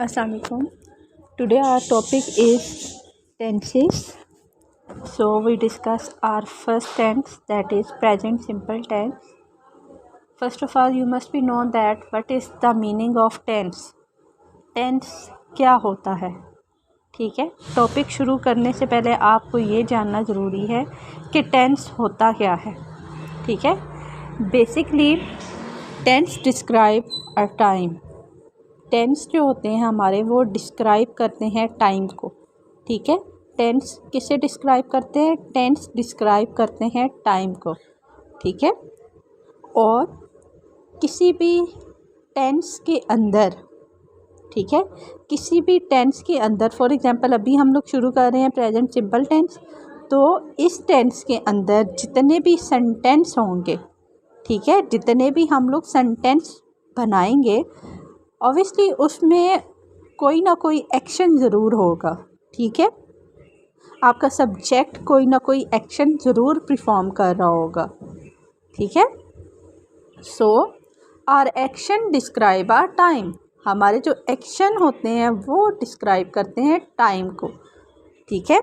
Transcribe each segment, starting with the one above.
Assalamualaikum. Today our topic is tenses. So we discuss our first tense, that is present simple tense. First of all, you must be known that what is the meaning of tense. Tense क्या होता है, ठीक है। Topic शुरू करने से पहले आपको ये जानना ज़रूरी है कि टेंस होता क्या है, ठीक है। Basically tense describe a time. Tense जो होते हैं हमारे, वो डिस्क्राइब करते हैं टाइम को, ठीक है। टेंस किसे डिस्क्राइब करते हैं? टेंस डिस्क्राइब करते हैं टाइम को, ठीक है। और किसी भी टेंस के अंदर, ठीक है, किसी भी टेंस के अंदर, फॉर एग्जांपल अभी हम लोग शुरू कर रहे हैं प्रेजेंट सिंपल टेंस, तो इस टेंस के अंदर जितने भी सेंटेंस होंगे, ठीक है, जितने भी हम लोग सेंटेंस बनाएंगे, ऑब्वियसली उसमें कोई ना कोई एक्शन ज़रूर होगा, ठीक है। आपका सब्जेक्ट कोई ना कोई एक्शन ज़रूर परफॉर्म कर रहा होगा, ठीक है। So our action describe our time. हमारे जो एक्शन होते हैं वो डिस्क्राइब करते हैं टाइम को, ठीक है।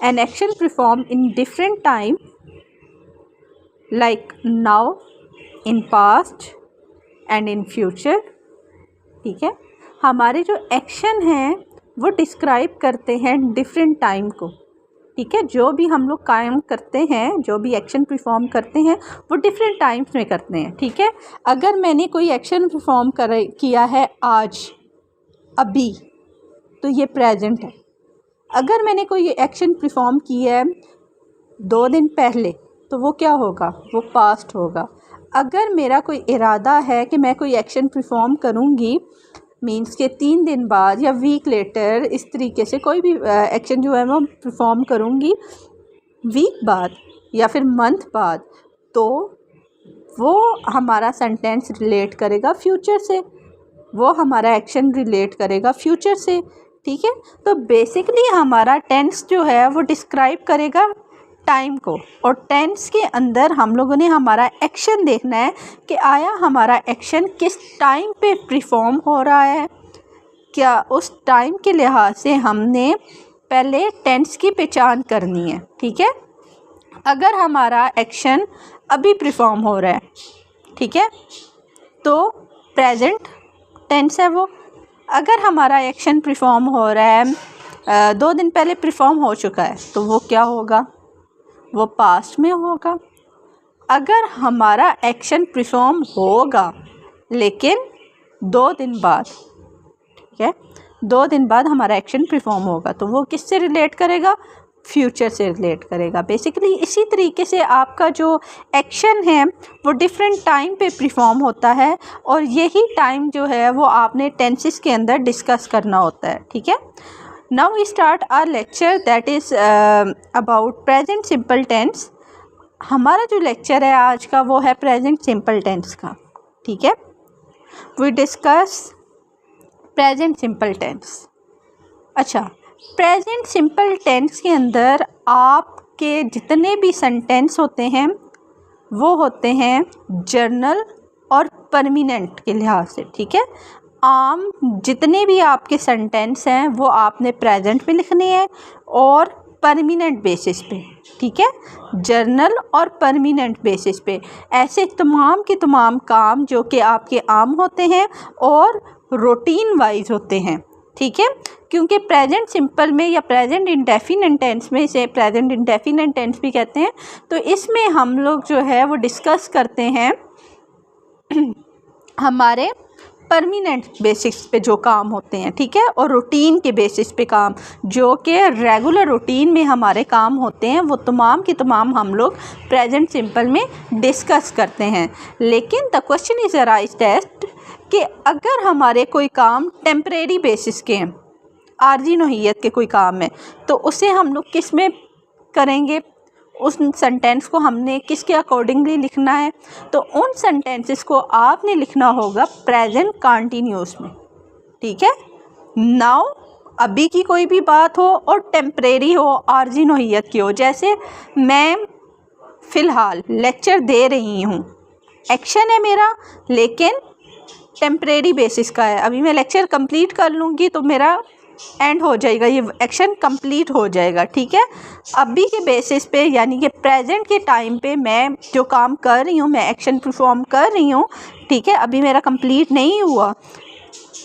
An action perform in different time like now, in past and in future, ठीक है। हमारे जो एक्शन हैं वो डिस्क्राइब करते हैं डिफरेंट टाइम को, ठीक है। जो भी हम लोग काम करते हैं, जो भी एक्शन परफॉर्म करते हैं, वो डिफरेंट टाइम्स में करते हैं, ठीक है। अगर मैंने कोई एक्शन परफॉर्म किया है आज, अभी, तो ये प्रेजेंट है। अगर मैंने कोई एक्शन परफॉर्म किया है 2 दिन पहले, तो वो क्या होगा? वो पास्ट होगा। अगर मेरा कोई इरादा है कि मैं कोई एक्शन परफॉर्म करूँगी, मीन्स के 3 दिन बाद या वीक लेटर, इस तरीके से कोई भी एक्शन जो है वो परफॉर्म करूँगी वीक बाद या फिर मंथ बाद, तो वो हमारा सेंटेंस रिलेट करेगा फ्यूचर से, वो हमारा एक्शन रिलेट करेगा फ्यूचर से, ठीक है। तो बेसिकली हमारा टेंस जो है वो डिस्क्राइब करेगा टाइम को, और टेंस के अंदर हम लोगों ने हमारा एक्शन देखना है कि आया हमारा एक्शन किस टाइम पे परफॉर्म हो रहा है। क्या उस टाइम के लिहाज से हमने पहले टेंस की पहचान करनी है, ठीक है। अगर हमारा एक्शन अभी परफॉर्म हो रहा है, ठीक है, तो प्रेजेंट टेंस है वो। अगर हमारा एक्शन परफॉर्म हो रहा है 2 दिन पहले परफॉर्म हो चुका है, तो वो क्या होगा? वो पास्ट में होगा। अगर हमारा एक्शन परफॉर्म होगा लेकिन 2 दिन बाद, ठीक है, 2 दिन बाद हमारा एक्शन परफॉर्म होगा, तो वो किससे रिलेट करेगा? फ्यूचर से रिलेट करेगा। बेसिकली इसी तरीके से आपका जो एक्शन है वो डिफरेंट टाइम पे परफॉर्म होता है, और यही टाइम जो है वो आपने टेंसेस के अंदर डिस्कस करना होता है, ठीक है। Now we start our lecture, that is about present simple tense. हमारा जो लेक्चर है आज का वो है प्रेजेंट सिंपल टेंस का, ठीक है। We discuss present simple tense. अच्छा, प्रेजेंट सिंपल टेंस के अंदर आपके जितने भी सेंटेंस होते हैं वो होते हैं जर्नल और परमानेंट के लिहाज से, ठीक है। आम जितने भी आपके सेंटेंस हैं वो आपने प्रेजेंट में लिखने हैं और परमानेंट बेसिस पे, ठीक है, जर्नल और परमानेंट बेसिस पे। ऐसे तमाम के तमाम काम जो कि आपके आम होते हैं और रूटीन वाइज होते हैं, ठीक है। क्योंकि प्रेजेंट सिंपल में या प्रेजेंट इंडेफिनिट टेंस में, इसे प्रेजेंट इंडेफिनिट टेंस भी कहते हैं, तो इसमें हम लोग जो है वो डिस्कस करते हैं हमारे परमानेंट बेसिस पे जो काम होते हैं, ठीक है, और रूटीन के बेसिस पे काम, जो कि रेगुलर रूटीन में हमारे काम होते हैं, वो तमाम के तमाम हम लोग प्रेजेंट सिंपल में डिस्कस करते हैं। लेकिन द क्वेश्चन इज़ अराइज टेस्ट कि अगर हमारे कोई काम टेम्परेरी बेसिस के हैं, आर्जी नोहियत के कोई काम है, तो उसे हम लोग किस में करेंगे? उस सेंटेंस को हमने किसके अकॉर्डिंगली लिखना है? तो उन सेंटेंसेस को आपने लिखना होगा प्रेजेंट कंटिन्यूस में, ठीक है। नाउ अभी की कोई भी बात हो और टेम्परेरी हो, आर्जी नोहियत की हो। जैसे मैं फ़िलहाल लेक्चर दे रही हूँ, एक्शन है मेरा, लेकिन टेम्परेरी बेसिस का है। अभी मैं लेक्चर कंप्लीट कर लूँगी तो मेरा एंड हो जाएगा, ये एक्शन कंप्लीट हो जाएगा, ठीक है। अभी के बेसिस पे यानी कि प्रेजेंट के टाइम पे मैं जो काम कर रही हूँ, मैं एक्शन परफॉर्म कर रही हूँ, ठीक है, अभी मेरा कंप्लीट नहीं हुआ।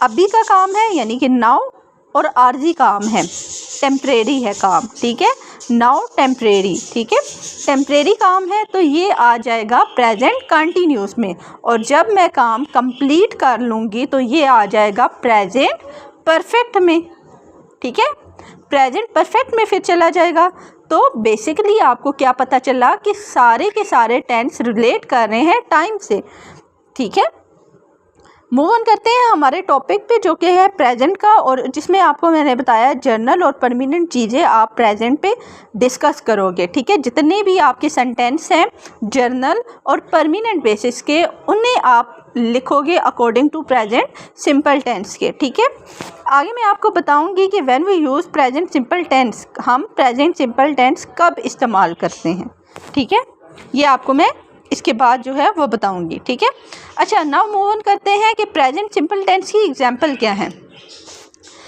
अभी का काम है यानी कि नाउ, और आर्जी काम है, टेम्परेरी है काम, ठीक है। नाउ टेम्परेरी, ठीक है, टेम्परेरी काम है तो ये आ जाएगा प्रेजेंट कंटिन्यूस में, और जब मैं काम कंप्लीट कर लूँगी तो ये आ जाएगा प्रेजेंट परफेक्ट में, ठीक है, प्रेजेंट परफेक्ट में फिर चला जाएगा। तो बेसिकली आपको क्या पता चला कि सारे के सारे टेंस रिलेट कर रहे हैं टाइम से, ठीक है। मूव ऑन करते हैं हमारे टॉपिक पे जो कि है प्रेजेंट का, और जिसमें आपको मैंने बताया जर्नल और परमानेंट चीज़ें आप प्रेजेंट पे डिस्कस करोगे, ठीक है। जितने भी आपके सेंटेंस हैं जर्नल और परमानेंट बेसिस के, उन्हें आप लिखोगे according to present simple tense के, ठीक है। आगे मैं आपको बताऊंगी कि when we use present simple tense, हम प्रेजेंट सिंपल टेंस कब इस्तेमाल करते हैं, ठीक है। ये आपको मैं इसके बाद जो है वो बताऊंगी, ठीक है। अच्छा, नाउ मूव ऑन करते हैं कि प्रेजेंट सिंपल टेंस की एग्जांपल क्या है।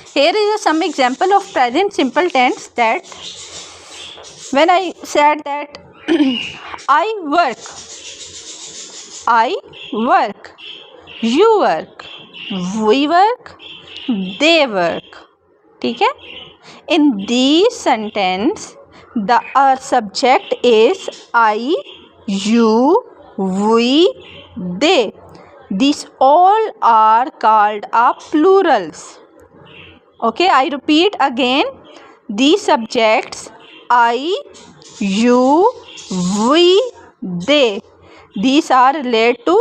Here is some example of present simple tense that when I said that I work, you work, we work, they work, ठीक है। In this sentence the subject is I, you, we, they. These all are called plurals. Okay, I repeat again. These subjects I, you, we, they. These are related to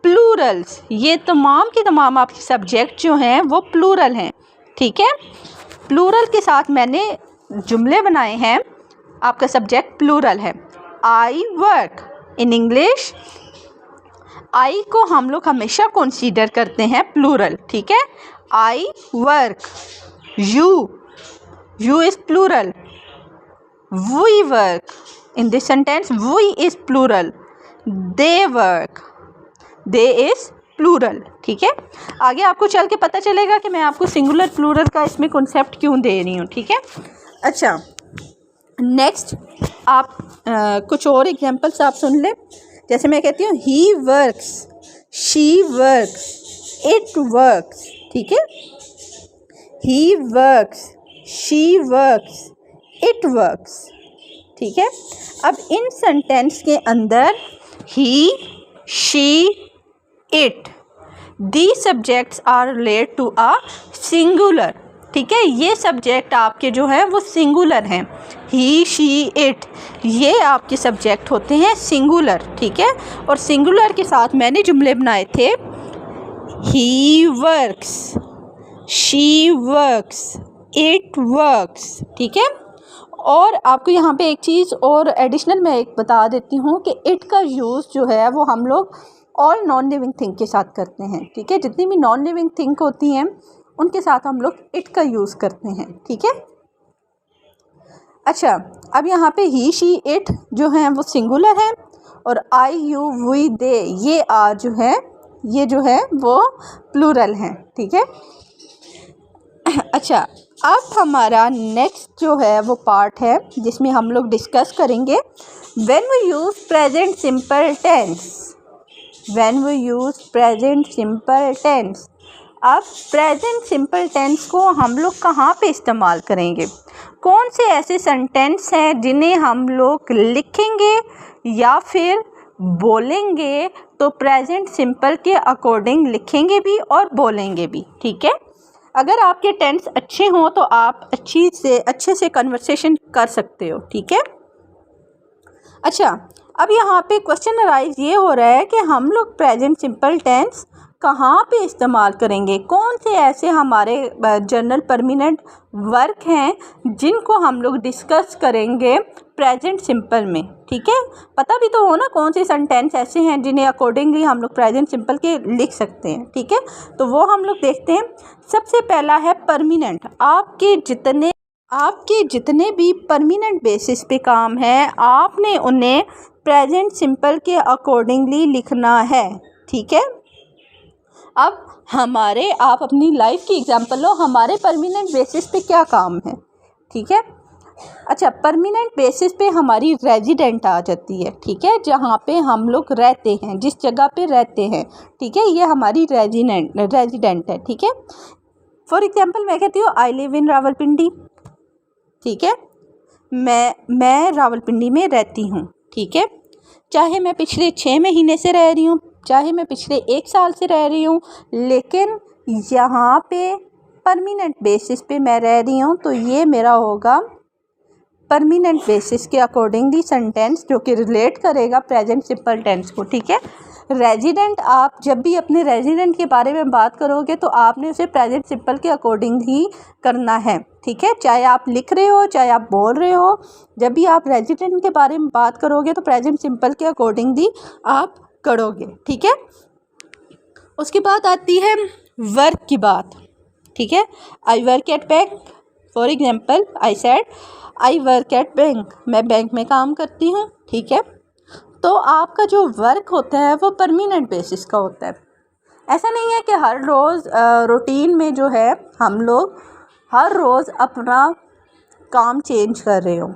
plurals. ये तमाम की तमाम आपके subject जो हैं वो plural हैं, ठीक है। प्लूरल के साथ मैंने जुमले बनाए हैं, आपका सब्जेक्ट प्लूरल है। I work, in English I को हम लोग हमेशा कंसीडर करते हैं प्लूरल, ठीक है। I work, you is plural, we work, in this sentence we is plural, they work, they is plural, ठीक है। आगे आपको चल के पता चलेगा कि मैं आपको सिंगुलर प्लूरल का इसमें कॉन्सेप्ट क्यों दे रही हूँ, ठीक है। अच्छा, नेक्स्ट आप कुछ और एग्जांपल्स आप सुन लें। जैसे मैं कहती हूँ he works, she works, it works, ठीक है। He works, she works, it works, ठीक है। अब इन सेंटेंस के अंदर he, she, it, these subjects are related to a singular, ठीक है। ये सब्जेक्ट आपके जो है वो सिंगुलर हैं, ही, शी, इट, ये आपके सब्जेक्ट होते हैं सिंगुलर, ठीक है। और सिंगुलर के साथ मैंने जुमले बनाए थे ही works, she works, it works, ठीक है। और आपको यहाँ पे एक चीज़ और एडिशनल मैं एक बता देती हूँ कि इट का यूज़ जो है वो हम लोग ऑल नॉन लिविंग थिंग के साथ करते हैं, ठीक है। जितनी भी नॉन लिविंग थिंग होती हैं उनके साथ हम लोग इट का यूज़ करते हैं, ठीक है। अच्छा, अब यहाँ पे ही, शी, इट जो हैं वो सिंगुलर हैं, और आई, यू, वी, दे ये आर जो है ये जो है वो प्लूरल हैं, ठीक है। अच्छा, अब हमारा नेक्स्ट जो है वो पार्ट है जिसमें हम लोग डिस्कस करेंगे when we use present simple tense, when we use present simple tense. अब प्रेजेंट सिंपल टेंस को हम लोग कहाँ पे इस्तेमाल करेंगे, कौन से ऐसे सेंटेंस हैं जिन्हें हम लोग लिखेंगे या फिर बोलेंगे तो प्रेजेंट सिंपल के अकॉर्डिंग लिखेंगे भी और बोलेंगे भी, ठीक है। अगर आपके टेंस अच्छे हों तो आप अच्छे से कन्वर्सेशन कर सकते हो, ठीक है। अच्छा, अब यहाँ पे क्वेश्चन अराइज ये हो रहा है कि हम लोग प्रेजेंट सिंपल टेंस कहाँ पे इस्तेमाल करेंगे, कौन से ऐसे हमारे जर्नल परमानेंट वर्क हैं जिनको हम लोग डिस्कस करेंगे प्रेजेंट सिंपल में, ठीक है। पता भी तो हो ना कौन से सेंटेंस ऐसे हैं जिन्हें अकॉर्डिंगली हम लोग प्रेजेंट सिंपल के लिख सकते हैं, ठीक है। तो वो हम लोग देखते हैं। सबसे पहला है परमानेंट। आपके जितने भी परमानेंट बेसिस पे काम है आपने उन्हें प्रेजेंट सिंपल के अकॉर्डिंगली लिखना है, ठीक है। अब हमारे, आप अपनी लाइफ की एग्जांपल लो, हमारे परमानेंट बेसिस पे क्या काम है, ठीक है। अच्छा, परमानेंट बेसिस पे हमारी रेजिडेंट आ जाती है, ठीक है, जहाँ पे हम लोग रहते हैं, जिस जगह पे रहते हैं, ठीक है, ये हमारी रेजिडेंट है, ठीक है। फॉर एग्जांपल मैं कहती हूँ आई लिव इन रावलपिंडी, ठीक है, मैं रावलपिंडी में रहती हूँ, ठीक है। चाहे मैं पिछले 6 महीने से रह रही हूँ, चाहे मैं पिछले 1 साल से रह रही हूँ, लेकिन यहाँ पे परमानेंट बेसिस पे मैं रह रही हूँ, तो ये मेरा होगा परमानेंट बेसिस के अकॉर्डिंगली सेंटेंस जो कि रिलेट करेगा प्रेजेंट सिंपल टेंस को, ठीक है। रेजिडेंट, आप जब भी अपने रेजिडेंट के बारे में बात करोगे तो आपने उसे प्रेजेंट सिंपल के अकॉर्डिंग ही करना है, ठीक है। चाहे आप लिख रहे हो, चाहे आप बोल रहे हो, जब भी आप रेजिडेंट के बारे में बात करोगे तो प्रेजेंट सिंपल के अकॉर्डिंगली आप करोगे, ठीक है। उसके बाद आती है वर्क की बात, ठीक है। I work at bank, for example I said I work at bank, मैं बैंक में काम करती हूँ, ठीक है। तो आपका जो वर्क होता है वो परमानेंट बेसिस का होता है। ऐसा नहीं है कि हर रोज़ रूटीन में जो है हम लोग हर रोज़ अपना काम चेंज कर रहे हो,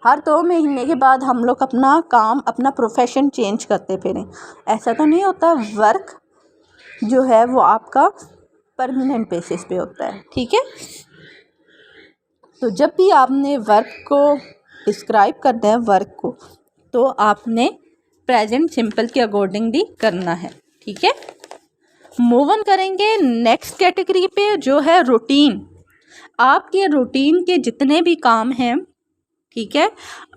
हर 2 महीने के बाद हम लोग अपना काम, अपना प्रोफेशन चेंज करते फिरें, ऐसा तो नहीं होता। वर्क जो है वो आपका परमानेंट बेसिस पे होता है, ठीक है। तो जब भी आपने वर्क को डिस्क्राइब करना है, वर्क को, तो आपने प्रेजेंट सिंपल के अकॉर्डिंगली करना है, ठीक है। मूव ऑन करेंगे नेक्स्ट कैटेगरी पे, जो है रूटीन। आपके रूटीन के जितने भी काम हैं, ठीक है,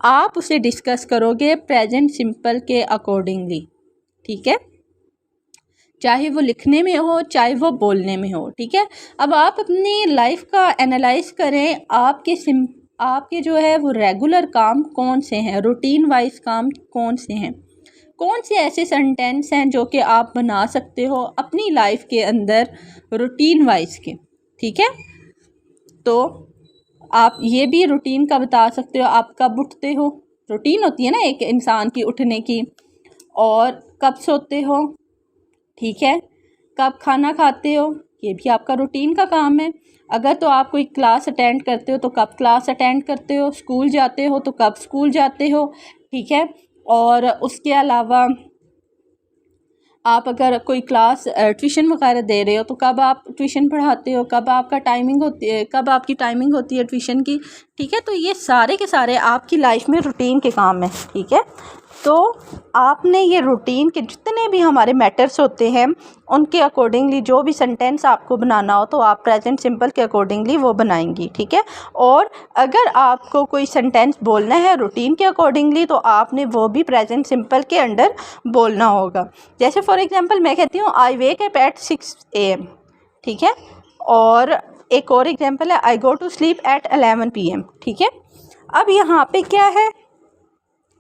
आप उसे डिस्कस करोगे प्रेजेंट सिंपल के अकॉर्डिंगली, ठीक है, चाहे वो लिखने में हो, चाहे वो बोलने में हो, ठीक है। अब आप अपनी लाइफ का एनालाइज करें, आपके जो है वो रेगुलर काम कौन से हैं, रूटीन वाइज काम कौन से हैं, कौन से ऐसे सेंटेंस हैं जो कि आप बना सकते हो अपनी लाइफ के अंदर रूटीन वाइज के, ठीक है। तो आप ये भी रूटीन का बता सकते हो, आप कब उठते हो, रूटीन होती है ना एक इंसान की उठने की, और कब सोते हो, ठीक है, कब खाना खाते हो, ये भी आपका रूटीन का काम है। अगर तो आप कोई क्लास अटेंड करते हो तो कब क्लास अटेंड करते हो, स्कूल जाते हो तो कब स्कूल जाते हो, ठीक है। और उसके अलावा आप अगर कोई क्लास ट्यूशन वगैरह दे रहे हो तो कब आप ट्यूशन पढ़ाते हो, कब आपका टाइमिंग होती है, कब आपकी टाइमिंग होती है ट्यूशन की, ठीक है। तो ये सारे के सारे आपकी लाइफ में रूटीन के काम हैं, ठीक है। तो आपने ये रूटीन के जितने भी हमारे मैटर्स होते हैं उनके अकॉर्डिंगली जो भी सेंटेंस आपको बनाना हो तो आप प्रेजेंट सिंपल के अकॉर्डिंगली वो बनाएंगी, ठीक है। और अगर आपको कोई सेंटेंस बोलना है रूटीन के अकॉर्डिंगली तो आपने वो भी प्रेजेंट सिंपल के अंडर बोलना होगा। जैसे फॉर एग्जांपल मैं कहती हूँ I wake up at 6 AM, ठीक है। और एक और एग्जांपल है I go to sleep at 11 PM, ठीक है। अब यहाँ पे क्या है,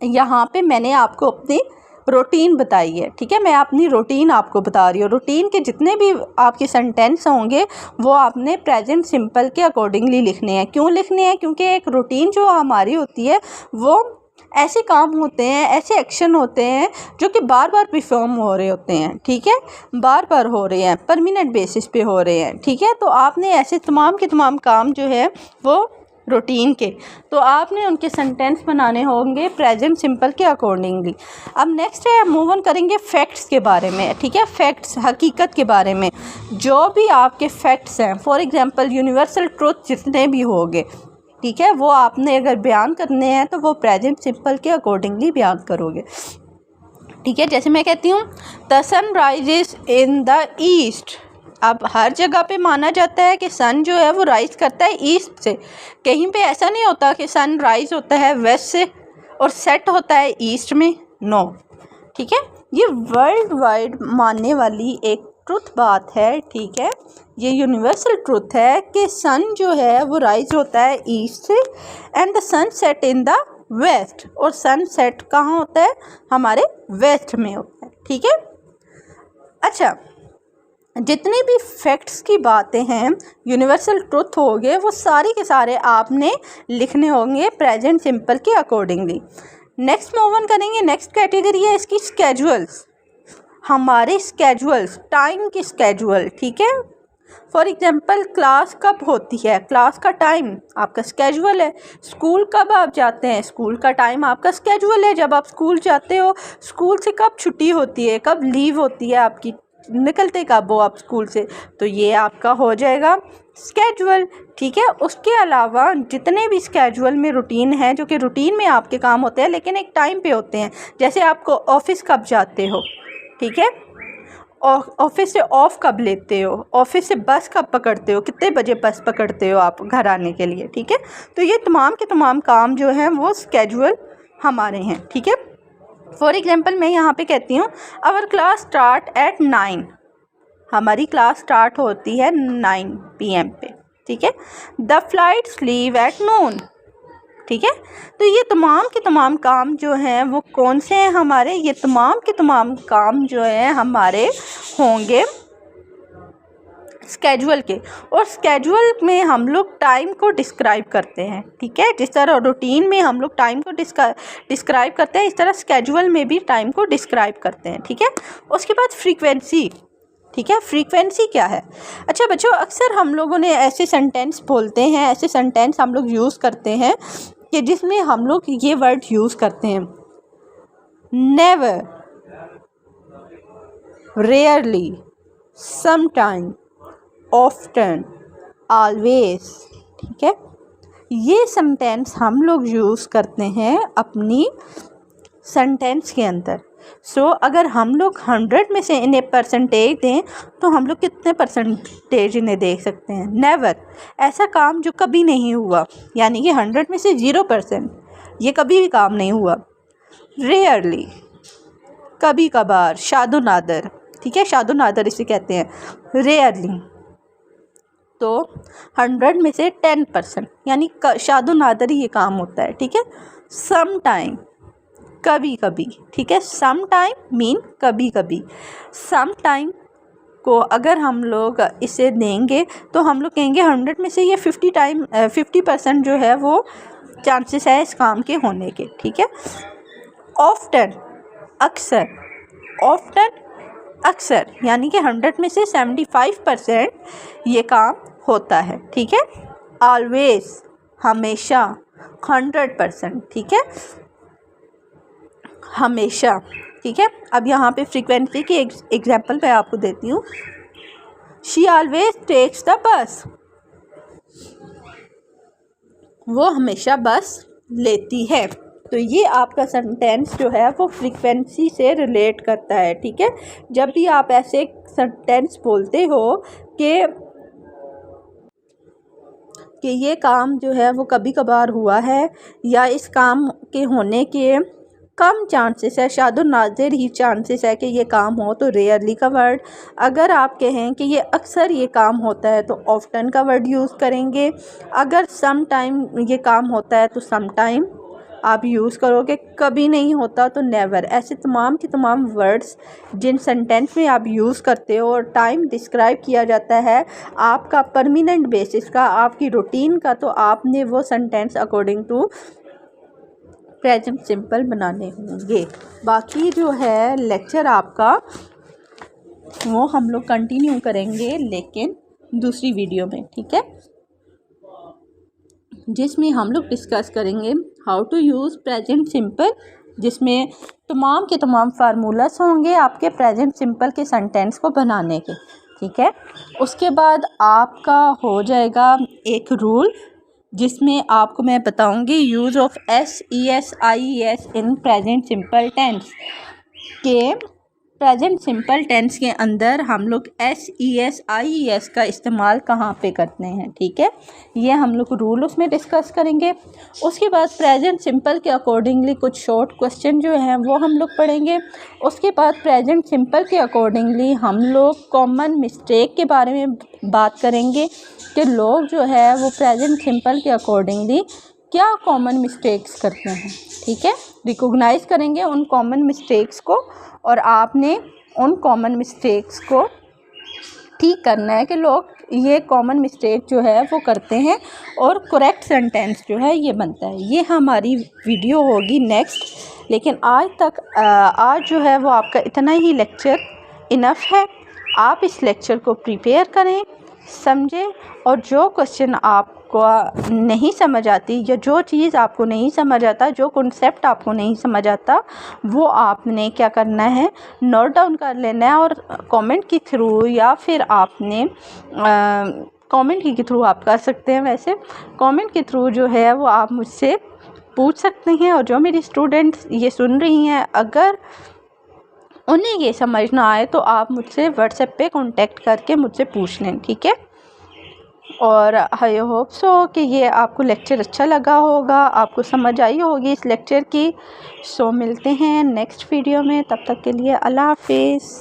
यहाँ पे मैंने आपको अपनी रूटीन बताई है, ठीक है, मैं अपनी रूटीन आपको बता रही हूँ। रूटीन के जितने भी आपके सेंटेंस होंगे वो आपने प्रेजेंट सिंपल के अकॉर्डिंगली लिखने हैं। क्यों लिखने हैं, क्योंकि एक रूटीन जो हमारी होती है वो ऐसे काम होते हैं, ऐसे एक्शन होते हैं जो कि बार बार परफॉर्म हो रहे होते हैं, ठीक है, बार बार हो रहे हैं, परमानेंट बेसिस पे हो रहे हैं, ठीक है। तो आपने ऐसे तमाम के तमाम काम जो है वो रूटीन के, तो आपने उनके सेंटेंस बनाने होंगे प्रेजेंट सिंपल के अकॉर्डिंगली। अब नेक्स्ट है, मूव ऑन करेंगे फैक्ट्स के बारे में, ठीक है, फैक्ट्स, हकीकत के बारे में। जो भी आपके फैक्ट्स हैं, फॉर एग्जांपल यूनिवर्सल ट्रूथ जितने भी होंगे, ठीक है, वो आपने अगर बयान करने हैं तो वो प्रेजेंट सिंपल के अकॉर्डिंगली बयान करोगे, ठीक है। जैसे मैं कहती हूँ the sun rises in the east. अब हर जगह पे माना जाता है कि सन जो है वो राइज़ करता है ईस्ट से, कहीं पे ऐसा नहीं होता कि सन राइज़ होता है वेस्ट से और सेट होता है ईस्ट में, नो, ठीक है। ये वर्ल्ड वाइड मानने वाली एक ट्रुथ बात है, ठीक है, ये यूनिवर्सल ट्रुथ है कि सन जो है वो राइज़ होता है ईस्ट से and the sun set in the west, और सन सेट कहाँ होता है, हमारे वेस्ट में होता है, ठीक है। अच्छा, जितनी भी फैक्ट्स की बातें हैं, यूनिवर्सल ट्रुथ हो गए, वो सारे के सारे आपने लिखने होंगे प्रेजेंट सिंपल के अकॉर्डिंगली। नेक्स्ट मूव ऑन करेंगे, नेक्स्ट कैटेगरी है इसकी स्केजुअल्स। हमारे स्केजुअल्स, टाइम की स्केजुअल, ठीक है। फॉर एग्जांपल क्लास कब होती है, क्लास का टाइम आपका स्केजुअल है। स्कूल कब आप जाते हैं, स्कूल का टाइम आपका स्केजुअल है। जब आप स्कूल जाते हो, स्कूल से कब छुट्टी होती है, कब लीव होती है आपकी, निकलते कब हो आप स्कूल से, तो ये आपका हो जाएगा स्केजुअल, ठीक है। उसके अलावा जितने भी स्केजुअल में रूटीन है, जो कि रूटीन में आपके काम होते हैं लेकिन एक टाइम पे होते हैं, जैसे आपको ऑफिस कब जाते हो, ठीक है, ऑफिस से ऑफ कब लेते हो, ऑफिस से बस कब पकड़ते हो, कितने बजे बस पकड़ते हो आप घर आने के लिए, ठीक है। तो ये तमाम के तमाम काम जो हैं वो स्केजुअल हमारे हैं, ठीक है। फॉर एग्जांपल मैं यहाँ पे कहती हूँ आवर क्लास स्टार्ट एट 9, हमारी क्लास स्टार्ट होती है 9 PM पे, ठीक है। The flights leave at noon, ठीक है। तो ये तमाम के तमाम काम जो हैं वो कौन से हैं हमारे, ये तमाम के तमाम काम जो हैं हमारे होंगे स्केजुअल के। और स्केजुअल में हम लोग टाइम को डिस्क्राइब करते हैं, ठीक है। जिस तरह रूटीन में हम लोग टाइम को डिस्क्राइब करते हैं, इस तरह स्केजुअल में भी टाइम को डिस्क्राइब करते हैं, ठीक है। उसके बाद फ्रीक्वेंसी, ठीक है। फ्रीक्वेंसी क्या है? अच्छा बच्चों, अक्सर हम लोगों ने ऐसे सेंटेंस बोलते हैं, ऐसे सेंटेंस हम लोग यूज़ करते हैं कि जिसमें हम लोग ये वर्ड यूज़ करते हैं, never, rarely, sometime, often, always, ठीक है। ये सेंटेंस हम लोग यूज़ करते हैं अपनी सेंटेंस के अंदर। सो अगर हम लोग 100 में से इन्हें परसेंटेज दें तो हम लोग कितने परसेंटेज इन्हें दे सकते हैं? नेवर, ऐसा काम जो कभी नहीं हुआ, यानी कि 100 में से 0%, ये कभी भी काम नहीं हुआ। रेयरली, कभी कभार, शादो नादर, ठीक है, शादो नादर इसे कहते हैं। रेयरली तो 100 में से 10%, यानी शादो नादर ही ये काम होता है, ठीक है। सम टाइम, कभी कभी, ठीक है। सम टाइम मीन कभी कभी। सम टाइम को अगर हम लोग इसे देंगे तो हम लोग कहेंगे 100 में से ये 50% जो है वो चांसेस है इस काम के होने के, ठीक है। ऑफ्टन, अक्सर, ऑफ्टन अक्सर, यानी कि 100 में से 75% ये काम होता है, ठीक है। ऑलवेज, हमेशा, 100%, ठीक है, हमेशा, ठीक है। अब यहाँ पे फ्रीक्वेंसी की एग्जांपल मैं आपको देती हूँ। She always takes the bus, वो हमेशा बस लेती है। तो ये आपका सेंटेंस जो है वो फ्रीक्वेंसी से रिलेट करता है, ठीक है। जब भी आप ऐसे सेंटेंस बोलते हो कि ये काम जो है वो कभी कभार हुआ है या इस काम के होने के कम चांसेस है, शादो नाज़िर ही चांसेस है कि ये काम हो, तो रेयरली का वर्ड। अगर आप कहें कि ये अक्सर ये काम होता है तो ऑफ्टन का वर्ड यूज़ करेंगे। अगर सम टाइम ये काम होता है तो सम टाइम आप यूज़ करोगे, कभी नहीं होता तो नेवर। ऐसे तमाम के तमाम वर्ड्स जिन सेंटेंस में आप यूज़ करते हो और टाइम डिस्क्राइब किया जाता है आपका परमानेंट बेसिस का, आपकी रूटीन का, तो आपने वो sentence according to present simple बनाने होंगे। बाकी जो है लेक्चर आपका वो हम लोग कंटिन्यू करेंगे लेकिन दूसरी वीडियो में, ठीक है, जिसमें हम लोग डिस्कस करेंगे how to use present simple, जिसमें तमाम के तमाम फार्मूलास होंगे आपके प्रेजेंट सिंपल के सेंटेंस को बनाने के, ठीक है। उसके बाद आपका हो जाएगा एक रूल जिसमें आपको मैं बताऊंगी use of SES IES in present simple tense के। प्रेजेंट सिंपल टेंस के अंदर हम लोग SES IES का इस्तेमाल कहाँ पे करते हैं, ठीक है, ये हम लोग रूल उसमें डिस्कस करेंगे। उसके बाद प्रेजेंट सिंपल के अकॉर्डिंगली कुछ शॉर्ट क्वेश्चन जो हैं वो हम लोग पढ़ेंगे। उसके बाद प्रेजेंट सिंपल के अकॉर्डिंगली हम लोग कॉमन मिस्टेक के बारे में बात करेंगे कि लोग जो है वो प्रेजेंट सिंपल के अकॉर्डिंगली क्या कॉमन मिस्टेक्स करते हैं, ठीक है। रिकॉग्नाइज़ करेंगे उन कॉमन मिस्टेक्स को और आपने उन कॉमन मिस्टेक्स को ठीक करना है कि लोग ये कॉमन मिस्टेक जो है वो करते हैं और करेक्ट सेंटेंस जो है ये बनता है। ये हमारी वीडियो होगी नेक्स्ट, लेकिन आज जो है वो आपका इतना ही लेक्चर इनफ है। आप इस लेक्चर को प्रिपेयर करें, समझें, और जो क्वेश्चन आपको नहीं समझ आती या जो चीज़ आपको नहीं समझ आता, जो कॉन्सेप्ट आपको नहीं समझ आता, वो आपने क्या करना है, नोट डाउन कर लेना है और कमेंट के थ्रू या फिर आपने कमेंट के थ्रू आप कर सकते हैं। वैसे कमेंट के थ्रू जो है वो आप मुझसे पूछ सकते हैं। और जो मेरी स्टूडेंट्स ये सुन रही हैं, अगर उन्हें ये समझ ना आए तो आप मुझसे व्हाट्सएप पे कांटेक्ट करके मुझसे पूछ लें, ठीक है। और आई होप सो कि ये आपको लेक्चर अच्छा लगा होगा, आपको समझ आई होगी इस लेक्चर की। सो मिलते हैं नेक्स्ट वीडियो में, तब तक के लिए अल्लाह हाफिज़।